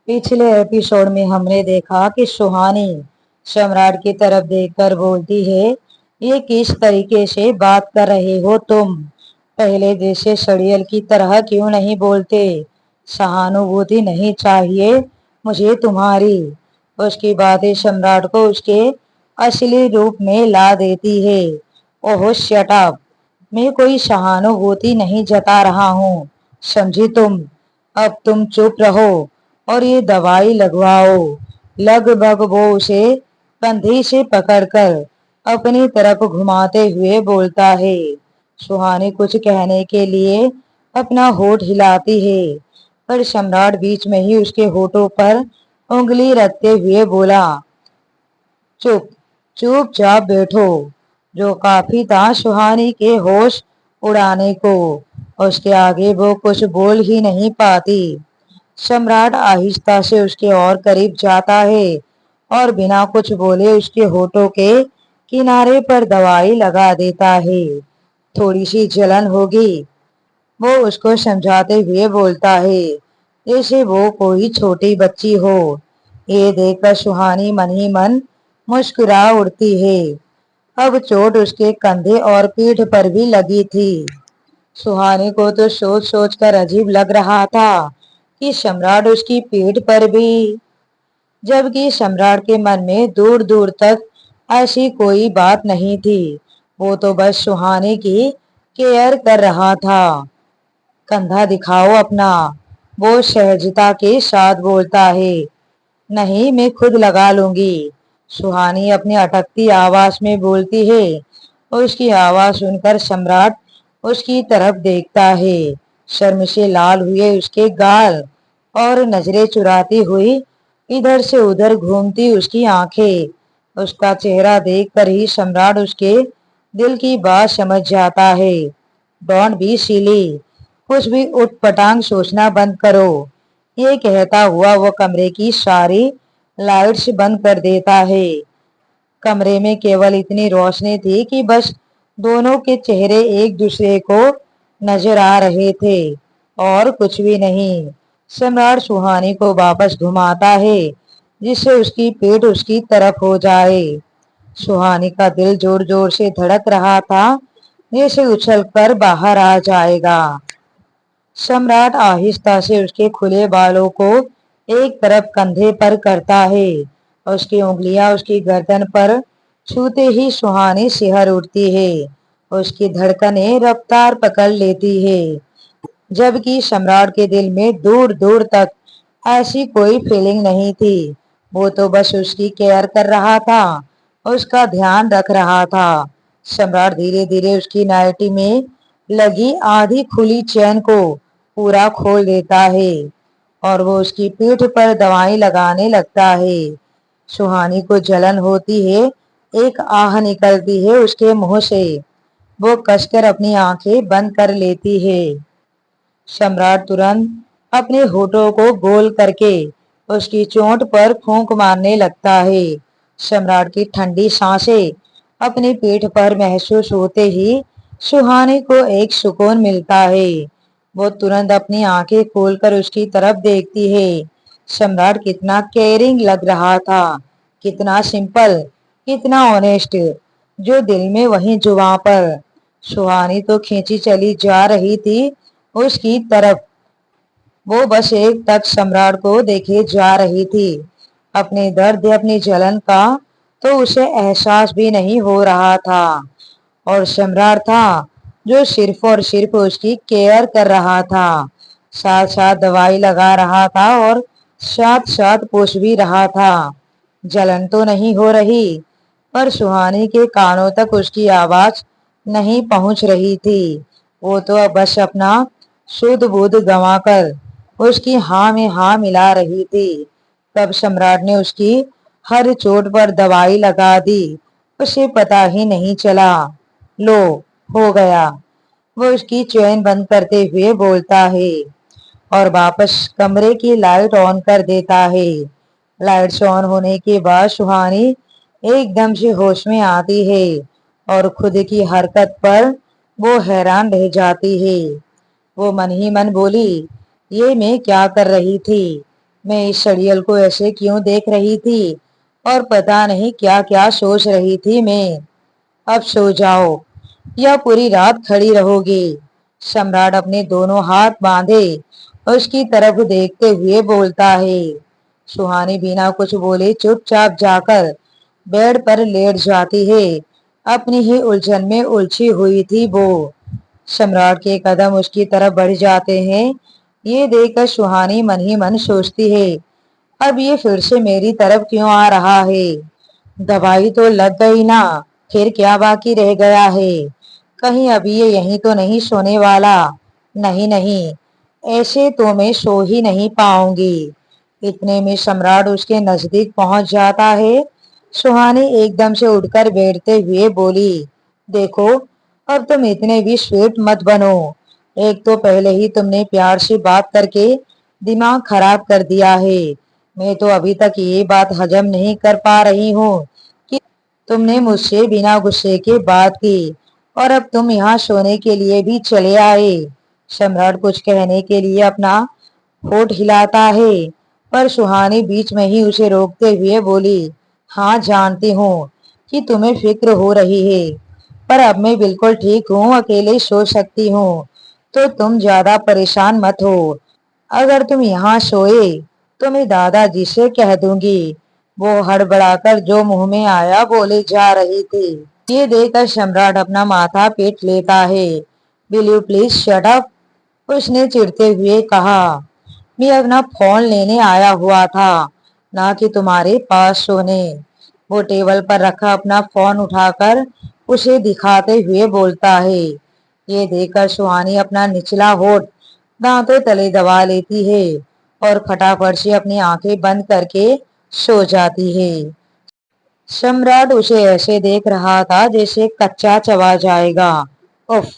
पिछले एपिसोड में हमने देखा कि सुहानी सम्राट की तरफ देखकर बोलती है, ये किस तरीके से बात कर रहे हो तुम? पहले जैसे सड़ियल की तरह क्यों नहीं बोलते? सहानुभूति नहीं चाहिए मुझे तुम्हारी। उसकी बातें सम्राट को उसके असली रूप में ला देती है। ओह शट अप, मैं कोई सहानुभूति नहीं जता रहा हूँ, समझी तुम? अब तुम चुप रहो और ये दवाई लगवाओ। लगभग वो उसे कंधे से पकड़कर अपनी तरफ घुमाते हुए बोलता है। सुहानी कुछ कहने के लिए अपना होठ हिलाती है, पर सम्राट बीच में ही उसके होठों पर उंगली रखते हुए बोला, चुप, चुपचाप बैठो। जो काफी था सुहानी के होश उड़ाने को। उसके आगे वो कुछ बोल ही नहीं पाती। सम्राट आहिस्ता से उसके और करीब जाता है और बिना कुछ बोले उसके होठों के किनारे पर दवाई लगा देता है। थोड़ी सी जलन होगी, वो उसको समझाते हुए बोलता है, जैसे वो कोई छोटी बच्ची हो। ये देखकर सुहानी मन ही मन मुस्कुरा उठती है। अब चोट उसके कंधे और पीठ पर भी लगी थी। सुहानी को तो सोच सोच कर अजीब लग रहा था कि सम्राट उसकी पीठ पर भी, जबकि सम्राट के मन में दूर दूर तक ऐसी कोई बात नहीं थी। वो तो बस सुहानी की केयर कर रहा था। कंधा दिखाओ अपना, वो सहजता के साथ बोलता है। नहीं, मैं खुद लगा लूंगी, सुहानी अपनी अटकती आवाज में बोलती है। उसकी आवाज सुनकर सम्राट उसकी तरफ देखता है। शर्म से लाल हुए उसके गाल और नजरें चुराती हुई इधर से उधर घूमती उसकी आंखें। उसका चेहरा देखकर ही सम्राट उसके दिल की बात समझ जाता है। डोंट बी सिली, कुछ भी उठपटांग सोचना बंद करो। ये कहता हुआ वो कमरे की सारी लाइट्स बंद कर देता है। कमरे में केवल इतनी रोशनी थी कि बस दोनों के चेहरे एक दूसरे को नजर आ रहे थे और कुछ भी नहीं। सम्राट सुहानी को वापस घुमाता है, जिससे उसकी पीठ उसकी तरफ हो जाए। सुहानी का दिल जोर जोर से धड़क रहा था, जैसे उछल कर बाहर आ जाएगा। सम्राट आहिस्ता से उसके खुले बालों को एक तरफ कंधे पर करता है। उसकी उंगलियां उसकी गर्दन पर छूते ही सुहानी सिहर उठती है। उसकी धड़कनें रफ्तार पकड़ लेती है, जबकि सम्राट के दिल में दूर दूर तक ऐसी कोई फीलिंग नहीं थी। वो तो बस उसकी केयर कर रहा था, उसका ध्यान रख रहा था। सम्राट धीरे धीरे उसकी नाइटी में लगी आधी खुली चैन को पूरा खोल देता है और वो उसकी पीठ पर दवाई लगाने लगता है। सुहानी को जलन होती है, एक आह निकलती है उसके मुंह से। वो कसकर अपनी आंखें बंद कर लेती है। सम्राट तुरंत अपने होठों को गोल करके उसकी चोट पर फूंक मारने लगता है। सम्राट की ठंडी सांसें अपनी पीठ पर महसूस होते ही सुहानी को एक सुकून मिलता है। वो तुरंत अपनी आंखें खोलकर उसकी तरफ देखती है। सम्राट कितना केयरिंग लग रहा था, कितना सिंपल, कितना ऑनेस्ट, जो दिल में वही जुबां पर। सुहानी तो खींची चली जा रही थी उसकी तरफ। वो बस एक तक सम्राट को देखे जा रही थी। अपने दर्द अपनी जलन का तो उसे एहसास भी नहीं हो रहा था, और सम्राट था जो सिर्फ और सिर्फ उसकी केयर कर रहा था, साथ साथ दवाई लगा रहा था और साथ साथ पूछ भी रहा था। जलन तो नहीं हो रही, पर सुहानी के कानों तक उसकी आवाज नहीं पहुंच रही थी। वो तो अब बस अपना शुद्ध बुद्ध गंवाकर उसकी हाँ में हाँ मिला रही थी। तब सम्राट ने उसकी हर चोट पर दवाई लगा दी, उसे पता ही नहीं चला। लो, हो गया, वो उसकी चैन बंद करते हुए बोलता है और वापस कमरे की लाइट ऑन कर देता है। लाइट्स ऑन होने के बाद सुहानी एकदम से होश में आती है और खुद की हरकत पर वो हैरान रह जाती है। वो मन ही मन बोली, ये मैं क्या कर रही थी? मैं इस शड़ियल को ऐसे क्यों देख रही थी और पता नहीं क्या क्या सोच रही थी मैं। अब सो जाओ या पूरी रात खड़ी रहोगी। सम्राट अपने दोनों हाथ बांधे उसकी तरफ देखते हुए बोलता है। सुहानी बिना कुछ बोले चुपचाप जाकर बेड पर लेट जाती है। अपनी ही उलझन में उलझी हुई थी वो। सम्राट के कदम उसकी तरफ बढ़ जाते हैं। ये देखकर सुहानी मन ही मन सोचती है, अब ये फिर से मेरी तरफ क्यों आ रहा है। दवाई तो लग गई ना, फिर क्या बाकी रह गया है। कहीं अभी ये यहीं तो नहीं सोने वाला। नहीं नहीं, ऐसे तो मैं सो ही नहीं पाऊंगी। इतने में सम्राट उसके नजदीक पहुंच जाता है। सुहानी एकदम से उठकर बैठते हुए बोली, देखो अब तुम इतने भी स्वीट मत बनो। एक तो पहले ही तुमने प्यार से बात करके दिमाग खराब कर दिया है। मैं तो अभी तक ये बात हजम नहीं कर पा रही हूँ कि तुमने मुझसे बिना गुस्से के बात की और अब तुम यहाँ सोने के लिए भी चले आए। सम्राट कुछ कहने के लिए अपना होठ हिलाता है, पर सुहानी बीच में ही उसे रोकते हुए बोली, हाँ जानती हूँ कि तुम्हें फिक्र हो रही है, पर अब मैं बिल्कुल ठीक हूँ, अकेले सो सकती हूँ, तो तुम ज्यादा परेशान मत हो। अगर तुम यहाँ सोए तो मैं दादाजी से कह दूंगी। वो हड़बड़ाकर जो मुंह में आया बोले जा रही थी। ये देखकर सम्राट अपना माथा पीट लेता है। Will you please shut up, उसने चिढ़ते हुए कहा। मैं अपना फोन लेने आया हुआ था, ना कि तुम्हारे पास सोने। वो टेबल पर रखा अपना फोन उठाकर उसे दिखाते हुए बोलता है। ये देखकर सुहानी अपना निचला होठ दांतों तले दबा लेती है और फटाफट से अपनी आंखें बंद करके सो जाती है। सम्राट उसे ऐसे देख रहा था जैसे कच्चा चबा जाएगा। उफ,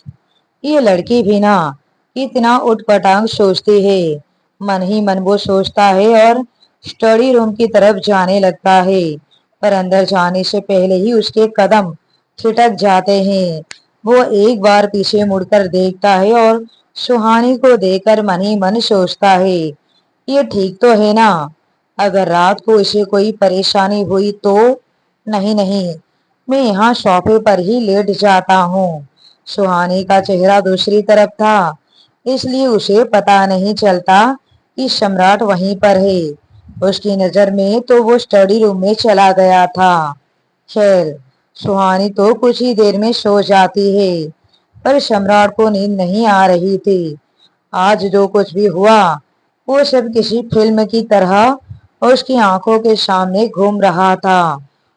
ये लड़की भी ना इतना उटपटांग सोचती है। मन ही मन वो सोचता है और स्टडी रूम की तरफ जाने लगता है, पर अंदर जाने से पहले ही उसके कदम छिटक जाते हैं। वो एक बार पीछे मुड़कर देखता है और सुहानी को देखकर मन ही मन सोचता है, ये ठीक तो है ना। अगर रात को इसे कोई परेशानी हुई तो। नहीं नहीं, मैं यहाँ सोफे पर ही लेट जाता हूँ। सुहानी का चेहरा दूसरी तरफ था, इसलिए उसे पता नहीं चलता कि सम्राट वहीं पर है। उसकी नजर में तो वो स्टडी रूम में चला गया था। खैर, सुहानी तो कुछ ही देर में सो जाती है, पर सम्राट को नींद नहीं आ रही थी। आज जो कुछ भी हुआ वो सब किसी फिल्म की तरह उसकी आंखों के सामने घूम रहा था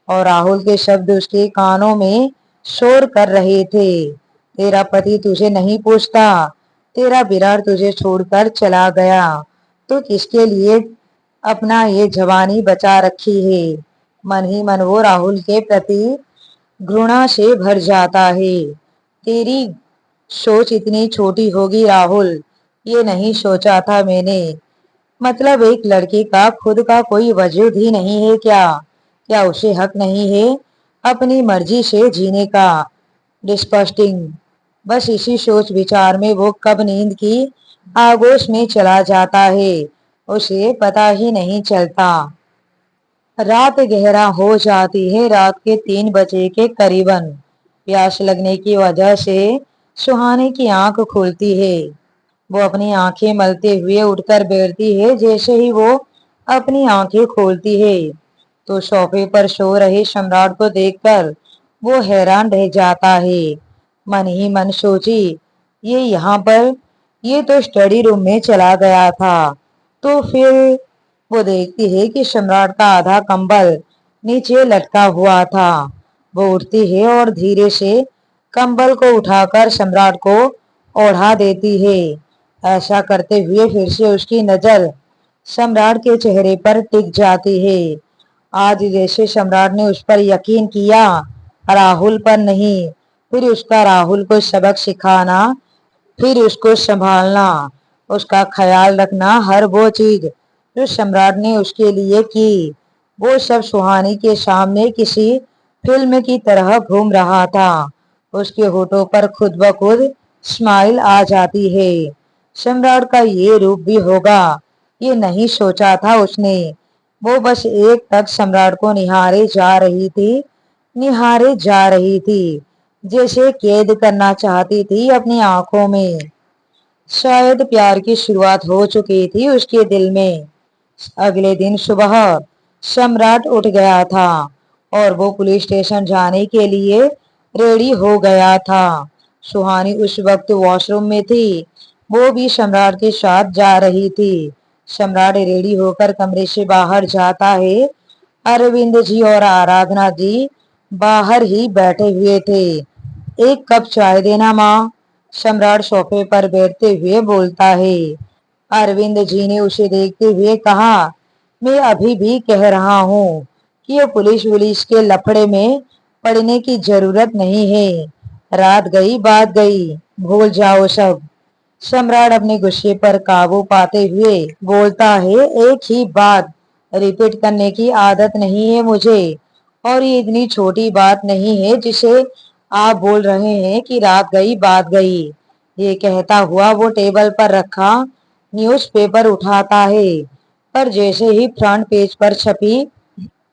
और राहुल के शब्द उसके कानों में शोर कर रहे थे। तेरा पति तुझे नहीं पूछता, तेरा विराट तुझे छोड़कर चला गया, तो किसके लिए अपना ये जवानी बचा रखी है। मन ही मन वो राहुल के प्रति घृणा से भर जाता है। तेरी सोच इतनी छोटी होगी राहुल, ये नहीं सोचा था मैंने। मतलब एक लड़की का खुद का कोई वजूद ही नहीं है क्या? क्या उसे हक नहीं है अपनी मर्जी से जीने का? डिस्गस्टिंग। बस इसी सोच विचार में वो कब नींद की आगोश में चला जाता है, उसे पता ही नहीं चलता। रात गहरा हो जाती है। रात के 3 बजे के करीबन प्यास लगने की वजह से सुहानी की आंख खुलती है। वो अपनी आंखें मलते हुए उठकर बैठती है। जैसे ही वो अपनी आंखें खोलती है तो सोफे पर सो रहे सम्राट को देखकर वो हैरान रह जाता है। मन ही मन सोची, ये यहाँ पर, ये तो स्टडी रूम में चला गया था, तो फिर वो देखती है कि सम्राट का आधा कंबल नीचे लटका हुआ था। वो उठती है और धीरे से कंबल को उठाकर सम्राट को ओढ़ा देती है। ऐसा करते हुए फिर से उसकी नजर सम्राट के चेहरे पर टिक जाती है। आज जैसे सम्राट ने उस पर यकीन किया, राहुल पर नहीं। फिर उसका राहुल को सबक सिखाना, फिर उसको संभालना, उसका ख्याल रखना, हर वो चीज जो सम्राट ने उसके लिए की, वो सब सुहानी के सामने किसी फिल्म की तरह घूम रहा था। उसके होठों पर खुद ब खुद स्माइल आ जाती है। सम्राट का ये रूप भी होगा, ये नहीं सोचा था उसने। वो बस एक टक सम्राट को निहारे जा रही थी, जैसे कैद करना चाहती थी अपनी आंखों में। शायद प्यार की शुरुआत हो चुकी थी उसके दिल में। अगले दिन सुबह सम्राट उठ गया था और वो पुलिस स्टेशन जाने के लिए रेडी हो गया था। सुहानी उस वक्त वॉशरूम में थी, वो भी सम्राट के साथ जा रही थी। सम्राट रेडी होकर कमरे से बाहर जाता है। अरविंद जी और आराधना जी बाहर ही बैठे हुए थे। एक कप चाय देना माँ, सम्राट सोफे पर बैठते हुए बोलता है। अरविंद जी ने उसे देखते हुए कहा, मैं अभी भी कह रहा हूँ कि ये पुलिस के लफड़े में पड़ने की जरूरत नहीं है। रात गई बात गई, भूल जाओ सब। सम्राट अपने गुस्से पर काबू पाते हुए बोलता है, एक ही बात रिपीट करने की आदत नहीं है मुझे, और ये इतनी छोटी बात नहीं है जिसे आप बोल रहे हैं कि रात गई बात गई। ये कहता हुआ वो टेबल पर रखा न्यूज़पेपर उठाता है, पर जैसे ही फ्रंट पेज पर छपी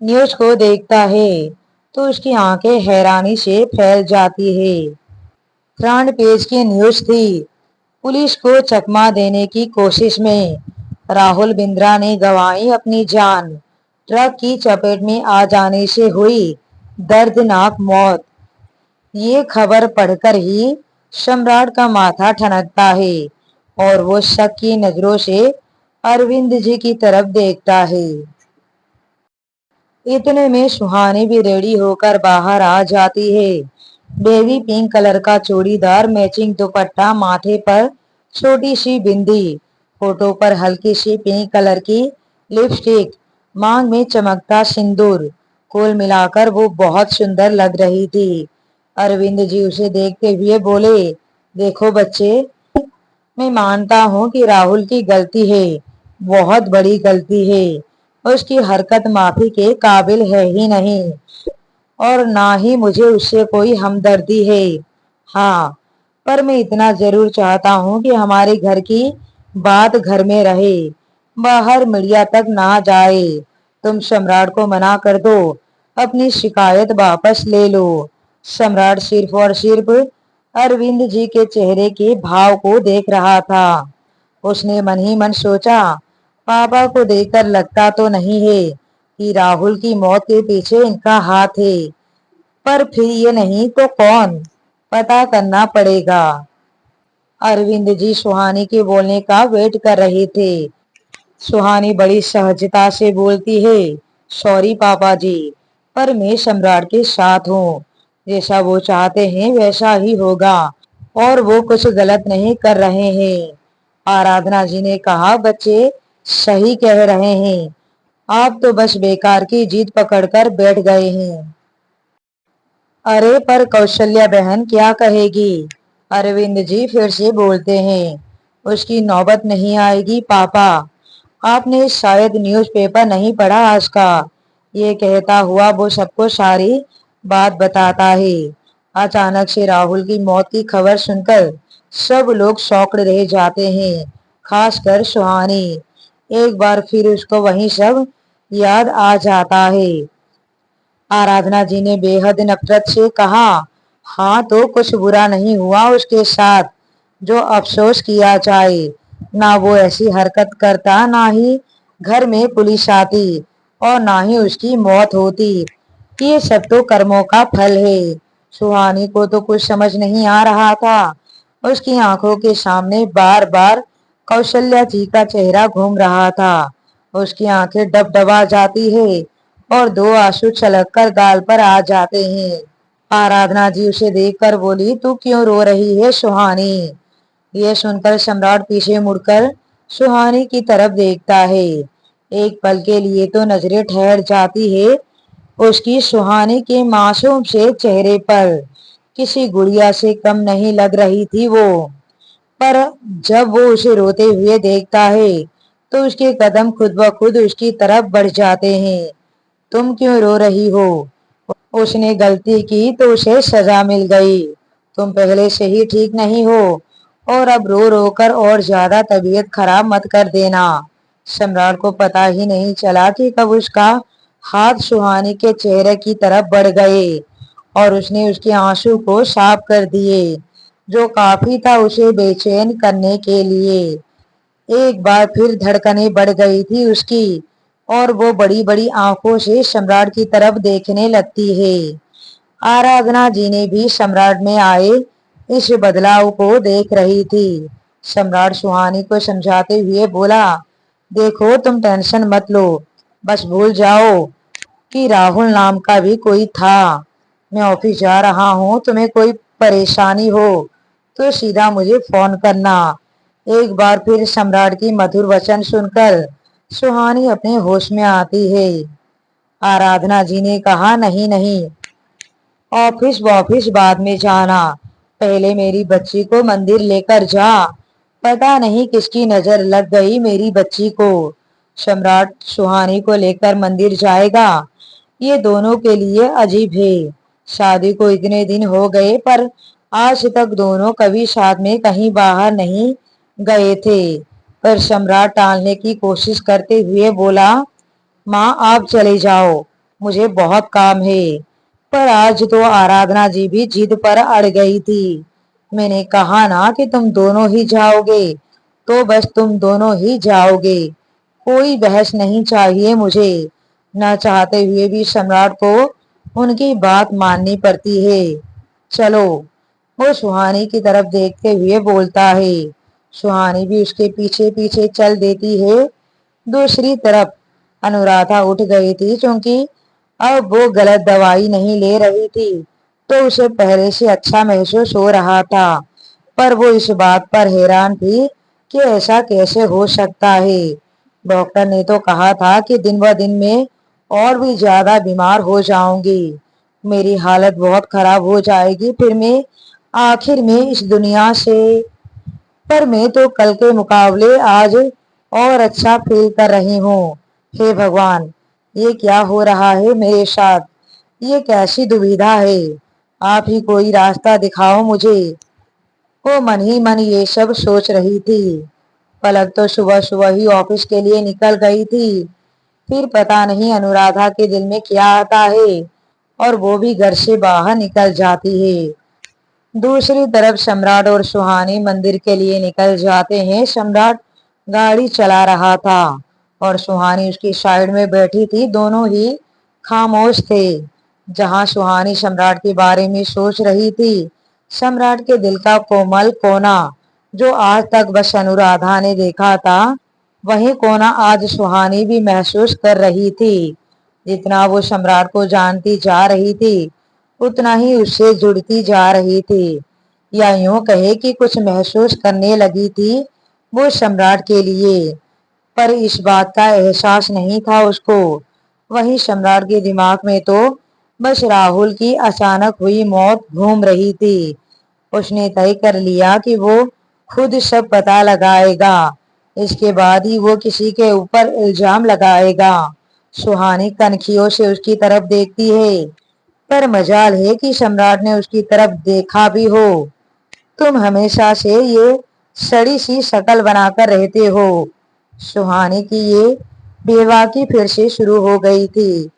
न्यूज को देखता है तो उसकी आंखें हैरानी से फैल जाती है। फ्रंट पेज की न्यूज थी, पुलिस को चकमा देने की कोशिश में राहुल बिंद्रा ने गंवाई अपनी जान। ट्रक की चपेट में आ जाने से हुई दर्दनाक मौत। ये खबर पढ़कर ही सम्राट का माथा ठनकता है और वो शक की नजरों से अरविंद जी की तरफ देखता है। इतने में सुहानी भी रेडी होकर बाहर आ जाती है। बेबी पिंक कलर का चूड़ीदार मैचिंग दुपट्टा, माथे पर छोटी सी बिंदी, फोटो पर हल्की सी पिंक कलर की लिपस्टिक, मांग में चमकता सिंदूर। कुल मिलाकर वो बहुत सुंदर लग रही थी। अरविंद जी उसे देखते हुए बोले, देखो बच्चे, मैं मानता हूँ कि राहुल की गलती है, बहुत बड़ी गलती है। उसकी हरकत माफी के काबिल है ही नहीं, और ना ही मुझे उससे कोई हमदर्दी है। हाँ, पर मैं इतना जरूर चाहता हूँ कि हमारे घर की बात घर में रहे, बाहर मीडिया तक ना जाए। तुम सम्राट को मना कर दो, अपनी शिकायत वापस ले लो। सम्राट सिर्फ और सिर्फ अरविंद जी के चेहरे के भाव को देख रहा था। उसने मन ही मन सोचा, पापा को देखकर लगता तो नहीं है कि राहुल की मौत के पीछे इनका हाथ है, पर फिर ये नहीं तो कौन, पता करना पड़ेगा। अरविंद जी सुहानी के बोलने का वेट कर रहे थे। सुहानी बड़ी सहजता से बोलती है, सॉरी पापा जी, पर मैं सम्राट के साथ हूँ। जैसा वो चाहते हैं वैसा ही होगा, और वो कुछ गलत नहीं कर रहे हैं। आराधना जी ने कहा, बच्चे सही कह रहे हैं, आप तो बस बेकार की जिद पकड़कर बैठ गए हैं। अरे पर कौशल्या बहन क्या कहेगी? अरविंद जी फिर से बोलते हैं, उसकी नौबत नहीं आएगी पापा, आपने शायद न्यूज़पेपर नहीं पढ़ा आज का। ये कहता हुआ वो सबको सारी बात बताता है। अचानक से राहुल की मौत की खबर सुनकर सब लोग शॉक्ड रह जाते हैं, खासकर सुहानी। एक बार फिर उसको वही सब याद आ जाता है। आराधना जी ने बेहद नफरत से कहा, हाँ तो कुछ बुरा नहीं हुआ उसके साथ जो अफसोस किया जाए। ना वो ऐसी हरकत करता, ना ही घर में पुलिस आती, और ना ही उसकी मौत होती। ये सब तो कर्मों का फल है। सुहानी को तो कुछ समझ नहीं आ रहा था। उसकी आंखों के सामने बार बार कौशल्या जी का चेहरा घूम रहा था। उसकी आंखें डबडबा जाती है और दो आंसू छलक कर गाल पर आ जाते हैं। आराधना जी उसे देखकर बोली, तू क्यों रो रही है सुहानी? यह सुनकर सम्राट पीछे मुड़कर सुहानी की तरफ देखता है। एक पल के लिए तो नजरें ठहर जाती है उसकी सुहानी के मासूम से चेहरे पर। किसी गुड़िया से कम नहीं लग रही थी वो। पर जब वो उसे रोते हुए देखता है तो उसके कदम खुद ब खुद उसकी तरफ बढ़ जाते हैं। तुम क्यों रो रही हो? उसने गलती की तो उसे सजा मिल गई। तुम पहले से ही ठीक नहीं हो, और अब रो रो कर और ज्यादा तबीयत खराब मत कर देना। सम्राट को पता ही नहीं चला कि कब उसका हाथ सुहानी के चेहरे की तरफ बढ़ गए और उसने उसके आंसू को साफ कर दिए, जो काफी था उसे बेचैन करने के लिए। एक बार फिर धड़कनें बढ़ गई थी उसकी और वो बड़ी बड़ी आंखों से सम्राट की तरफ देखने लगती है। आराधना जी ने भी सम्राट में आए इस बदलाव को देख रही थी। सम्राट सुहानी को समझाते हुए बोला, देखो तुम टेंशन मत लो, बस भूल जाओ कि राहुल नाम का भी कोई था। मैं ऑफिस जा रहा हूँ, तुम्हें कोई परेशानी हो तो सीधा मुझे फोन करना। एक बार फिर सम्राट की मधुर वचन सुनकर सुहानी अपने होश में आती है। आराधना जी ने कहा, नहीं नहीं, ऑफिस वॉफिस बाद में जाना, पहले मेरी बच्ची को मंदिर लेकर जा। पता नहीं किसकी नजर लग गई मेरी बच्ची को। सम्राट सुहानी को लेकर मंदिर जाएगा, ये दोनों के लिए अजीब है। शादी को इतने दिन हो गए पर आज तक दोनों कभी साथ में कहीं बाहर नहीं गए थे। पर सम्राट टालने की कोशिश करते हुए बोला, माँ आप चले जाओ, मुझे बहुत काम है। पर आज तो आराधना जी भी जिद पर अड़ गई थी। मैंने कहा ना कि तुम दोनों ही जाओगे, तो बस तुम दोनों ही जाओगे, कोई बहस नहीं चाहिए मुझे। न चाहते हुए भी सम्राट को उनकी बात माननी पड़ती है। चलो, वो सुहानी की तरफ देखते हुए बोलता है। सुहानी भी उसके पीछे पीछे चल देती है। दूसरी तरफ अनुराधा उठ गई थी, क्योंकि अब वो गलत दवाई नहीं ले रही थी, तो उसे पहले से अच्छा महसूस हो रहा था। पर वो इस बात पर हैरान थी कि ऐसा कैसे हो सकता है। डॉक्टर ने तो कहा था कि दिन ब दिन में और भी ज्यादा बीमार हो जाऊंगी, मेरी हालत बहुत खराब हो जाएगी, फिर मैं आखिर में इस दुनिया से। पर मैं तो कल के मुकाबले आज और अच्छा फील कर रही हूँ। हे भगवान, ये क्या हो रहा है मेरे साथ, ये कैसी दुविधा है, आप ही कोई रास्ता दिखाओ मुझे। वो मन ही मन ये सब सोच रही थी। पलक तो सुबह सुबह ही ऑफिस के लिए निकल गई थी। फिर पता नहीं अनुराधा के दिल में क्या आता है और वो भी घर से बाहर निकल जाती है। दूसरी तरफ सम्राट और सुहानी मंदिर के लिए निकल जाते हैं। सम्राट गाड़ी चला रहा था और सुहानी उसकी साइड में बैठी थी। दोनों ही खामोश थे। जहां सुहानी सम्राट के बारे में सोच रही थी, सम्राट के दिल का कोमल कोना जो आज तक बस अनुराधा ने देखा था, वही कोना आज सुहानी भी महसूस कर रही थी। जितना वो सम्राट को जानती जा रही थी, उतना ही उससे जुड़ती जा रही थी, या यूं कहे कि कुछ महसूस करने लगी थी वो सम्राट के लिए। पर इस बात का एहसास नहीं था उसको। वही सम्राट के दिमाग में तो बस राहुल की अचानक हुई मौत घूम रही थी। उसने तय कर लिया कि वो खुद सब पता लगाएगा, इसके बाद ही वो किसी के ऊपर इल्जाम लगाएगा। सुहानी कनखियों से उसकी तरफ देखती है, पर मजाल है कि सम्राट ने उसकी तरफ देखा भी हो। तुम हमेशा से ये सड़ी सी शक्ल बनाकर रहते हो। सुहानी की ये बेबाकी फिर से शुरू हो गई थी।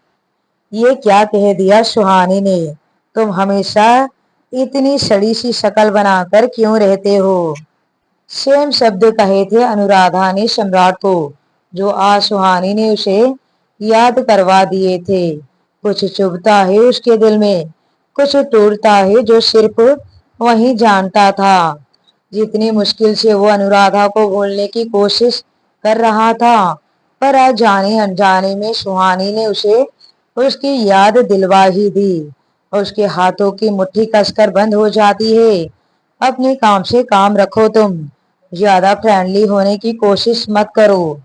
ये क्या कह दिया सुहानी ने, तुम हमेशा इतनी सड़ी सी शक्ल बनाकर क्यों रहते हो। सेम शब्द कहे थे अनुराधा ने सम्राट को, जो आज सुहानी ने उसे याद करवा दिए थे। कुछ चुभता है उसके दिल में, कुछ टूटता है जो सिर्फ वही जानता था। जितनी मुश्किल से वो अनुराधा को भूलने की कोशिश कर रहा था, पर आज जाने अनजाने में सुहानी ने उसे उसकी याद दिलवा ही दी। उसके हाथों की मुट्ठी कसकर बंद हो जाती है। अपने काम से काम रखो, तुम ज्यादा फ्रेंडली होने की कोशिश मत करो,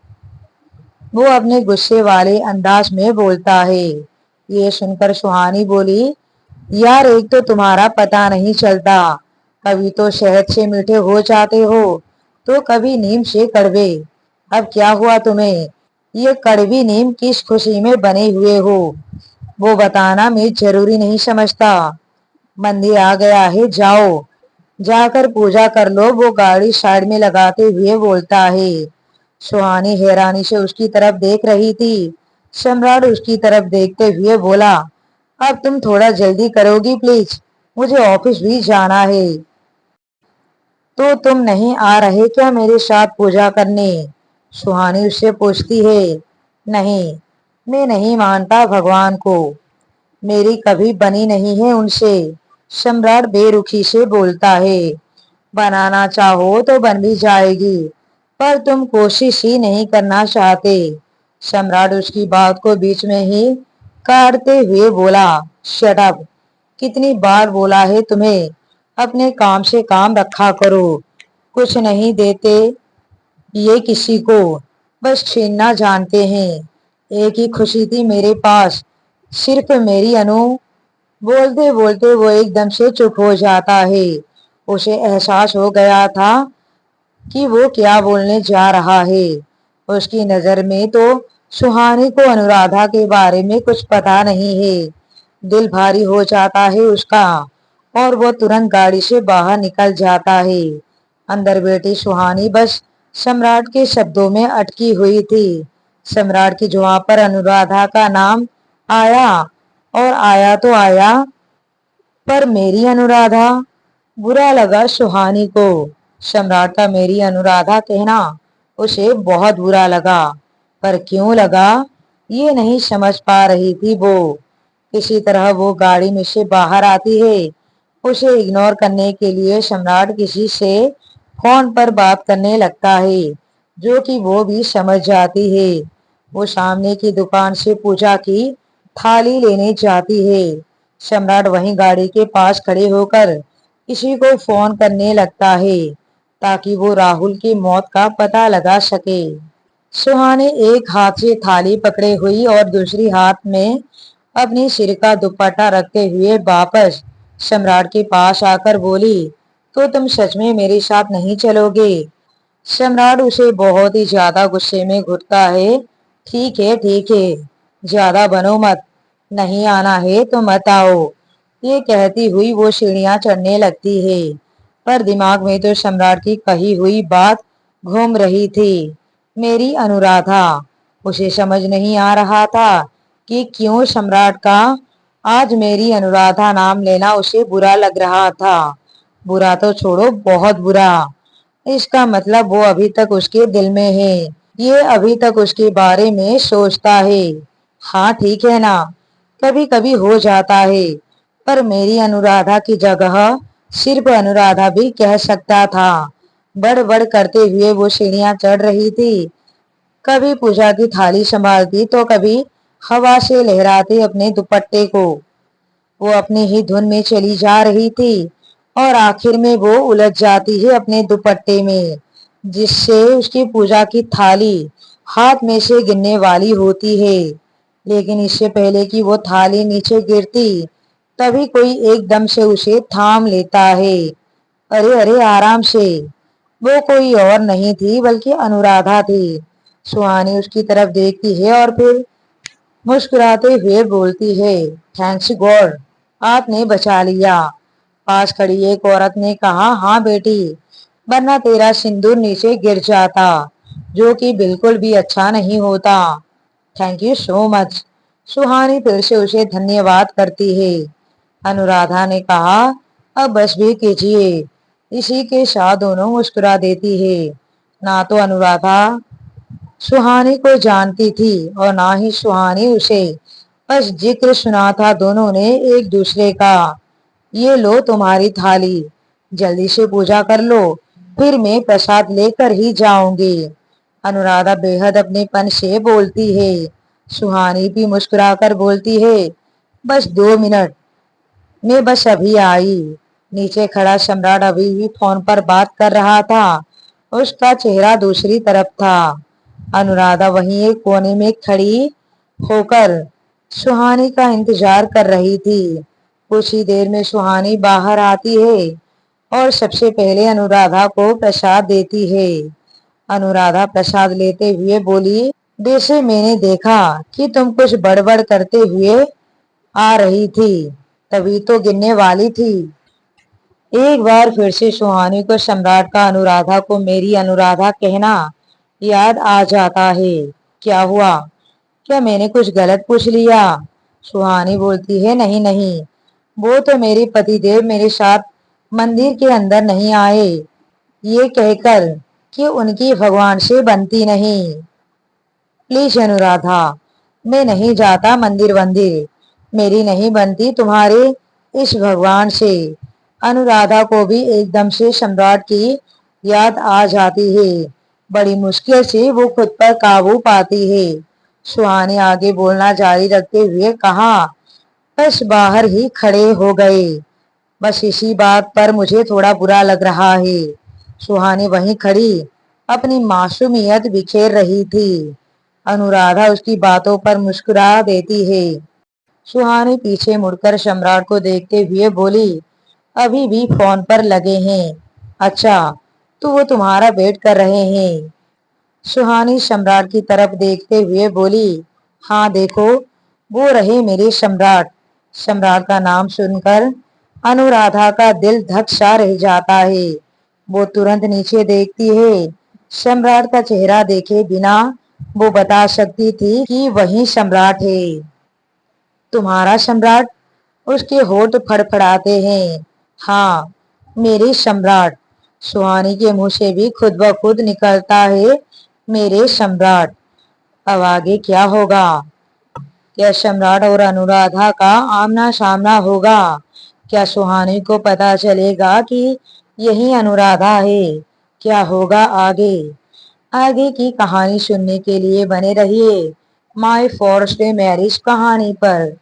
वो अपने गुस्से वाले अंदाज में बोलता है। ये सुनकर सुहानी बोली, यार एक तो तुम्हारा पता नहीं चलता, कभी तो शहद से मीठे हो जाते हो तो कभी नीम से कड़वे। अब क्या हुआ तुम्हें, ये कड़वी नीम किस खुशी में बने हुए हो, वो बताना मैं जरूरी नहीं समझता। मंदिर आ गया है, जाओ जाकर पूजा कर लो, वो गाड़ी साइड में लगाते हुए बोलता है। सुहानी हैरानी से उसकी तरफ देख रही थी। सम्राट उसकी तरफ देखते हुए बोला, अब तुम थोड़ा जल्दी करोगी प्लीज, मुझे ऑफिस भी जाना है। तो तुम नहीं आ रहे क्या मेरे साथ पूजा करने? सुहानी उससे पूछती है। नहीं, मैं नहीं मानता भगवान को, मेरी कभी बनी नहीं है उनसे। सम्राट बेरुखी से बोलता है। बनाना चाहो तो बन भी जाएगी, पर तुम कोशिश ही नहीं करना चाहते। सम्राट उसकी बात को बीच में ही काटते हुए बोला, शट अप, कितनी बार बोला है तुम्हें, अपने काम से काम रखा करो। कुछ नहीं देते ये किसी को, बस छीनना जानते हैं। एक ही खुशी थी मेरे पास, सिर्फ मेरी अनु। बोलते बोलते वो एकदम से चुप हो जाता है। उसे एहसास हो गया था कि वो क्या बोलने जा रहा है। उसकी नजर में तो सुहानी को अनुराधा के बारे में कुछ पता नहीं है। दिल भारी हो जाता है उसका और वो तुरंत गाड़ी से बाहर निकल जाता है। अंदर बैठी सुहानी बस सम्राट के शब्दों में अटकी हुई थी। सम्राट की जुबान पर अनुराधा का नाम आया, और आया तो आया, पर मेरी अनुराधा। बुरा लगा सुहानी को। सम्राट का मेरी अनुराधा कहना उसे बहुत बुरा लगा, पर क्यों लगा ये नहीं समझ पा रही थी वो। किसी तरह वो गाड़ी में से बाहर आती है। उसे इग्नोर करने के लिए सम्राट किसी से फोन पर बात करने लगता है, जो कि वो भी समझ जाती है। वो सामने की दुकान से पूजा की थाली लेने जाती है। सम्राट वहीं गाड़ी के पास खड़े होकर किसी को फोन करने लगता है, ताकि वो राहुल की मौत का पता लगा सके। सुहानी एक हाथ से थाली पकड़े हुई और दूसरी हाथ में अपनी सिर का दुपट्टा रखते हुए वापस सम्राट के पास आकर बोली, तो तुम सच में मेरे साथ नहीं चलोगे? सम्राट उसे बहुत ही ज्यादा गुस्से में घुटता है। ठीक है, ज्यादा बनो मत, नहीं आना है तो मत आओ। ये कहती हुई वो सीढ़ियां चढ़ने लगती है, पर दिमाग में तो सम्राट की कही हुई बात घूम रही थी, मेरी अनुराधा। उसे समझ नहीं आ रहा था कि क्यों सम्राट का आज मेरी अनुराधा नाम लेना उसे बुरा लग रहा था। बुरा तो छोड़ो, बहुत बुरा। इसका मतलब वो अभी तक उसके दिल में है, ये अभी तक उसके बारे में सोचता है। हाँ ठीक है ना, कभी कभी हो जाता है, पर मेरी अनुराधा की जगह सिर्फ अनुराधा भी कह सकता था। बड़ बड़ करते हुए वो सीढ़ियां चढ़ रही थी, कभी पूजा की थाली संभालती तो कभी हवा से लहराते अपने दुपट्टे को। वो अपनी ही धुन में चली जा रही थी और आखिर में वो उलझ जाती है अपने दुपट्टे में, जिससे उसकी पूजा की थाली हाथ में से गिरने वाली होती है। लेकिन इससे पहले कि वो थाली नीचे गिरती, तभी कोई एकदम से उसे थाम लेता है। अरे अरे, आराम से। वो कोई और नहीं थी बल्कि अनुराधा थी। सुहानी उसकी तरफ देखती है और फिर मुस्कुराते हुए बोलती है, थैंक्स गॉड, आपने बचा लिया। पास खड़ी एक औरत ने कहा, हाँ बेटी, वरना तेरा सिंदूर नीचे गिर जाता, जो कि बिल्कुल भी अच्छा नहीं होता। Thank you so much. Suhani फिर से उसे धन्यवाद करती है। अनुराधा ने कहा, अब बस भी कीजिए। इसी के साथ दोनों मुस्कुरा देती है। ना तो अनुराधा सुहानी को जानती थी और ना ही सुहानी उसे, बस जिक्र सुना था दोनों ने एक दूसरे का। ये लो तुम्हारी थाली, जल्दी से पूजा कर लो, फिर मैं प्रसाद लेकर ही जाऊंगी। अनुराधा बेहद अपनेपन से बोलती है। सुहानी भी मुस्कुराकर बोलती है, बस 2 मिनट, मैं बस अभी आई। नीचे खड़ा सम्राट अभी भी फोन पर बात कर रहा था। उसका चेहरा दूसरी तरफ था। अनुराधा वहीं एक कोने में खड़ी होकर सुहानी का इंतजार कर रही थी। कुछ ही देर में सुहानी बाहर आती है और सबसे पहले अनुराधा को प्रसाद देती है। अनुराधा प्रसाद लेते हुए बोली, वैसे मैंने देखा कि तुम कुछ बड़बड़ करते हुए आ रही थी, तभी तो गिरने वाली थी। एक बार फिर से सुहानी को सम्राट का अनुराधा को मेरी अनुराधा कहना याद आ जाता है। क्या हुआ? क्या मैंने कुछ गलत पूछ लिया? सुहानी बोलती है, नहीं नहीं, वो तो मेरे पतिदेव मेरे साथ मंदिर के अंदर नहीं आए, ये कहकर कि उनकी भगवान से बनती नहीं। प्लीज अनुराधा, मैं नहीं जाता मंदिर वंदिर, मेरी नहीं बनती तुम्हारे इस भगवान से। अनुराधा को भी एकदम से सम्राट की याद आ जाती है। बड़ी मुश्किल से वो खुद पर काबू पाती है। सुहानी आगे बोलना जारी रखते हुए कहा, बस बाहर ही खड़े हो गए, बस इसी बात पर मुझे थोड़ा बुरा लग रहा है। सुहानी वहीं खड़ी अपनी मासूमियत बिखेर रही थी। अनुराधा उसकी बातों पर मुस्कुरा देती है। सुहानी पीछे मुड़कर सम्राट को देखते हुए बोली, अभी भी फोन पर लगे हैं? अच्छा, तो वो तुम्हारा वेट कर रहे हैं? सुहानी सम्राट की तरफ देखते हुए बोली, हाँ देखो, वो रहे मेरे सम्राट। सम्राट का नाम सुनकर अनुराधा का दिल धक सा रह जाता है। वो तुरंत नीचे देखती है। सम्राट का चेहरा देखे बिना वो बता सकती थी कि वही सम्राट है। तुम्हारा सम्राट? उसके होठ फड़फड़ाते हैं। हाँ, मेरे सम्राट। सुहानी के मुंह से भी खुद ब खुद निकलता है, मेरे सम्राट। अब आगे क्या होगा? क्या सम्राट और अनुराधा का आमना सामना होगा? क्या सुहानी को पता चलेगा कि यही अनुराधा है? क्या होगा आगे? आगे की कहानी सुनने के लिए बने रहिए माय फर्स्ट डे मैरिज कहानी पर।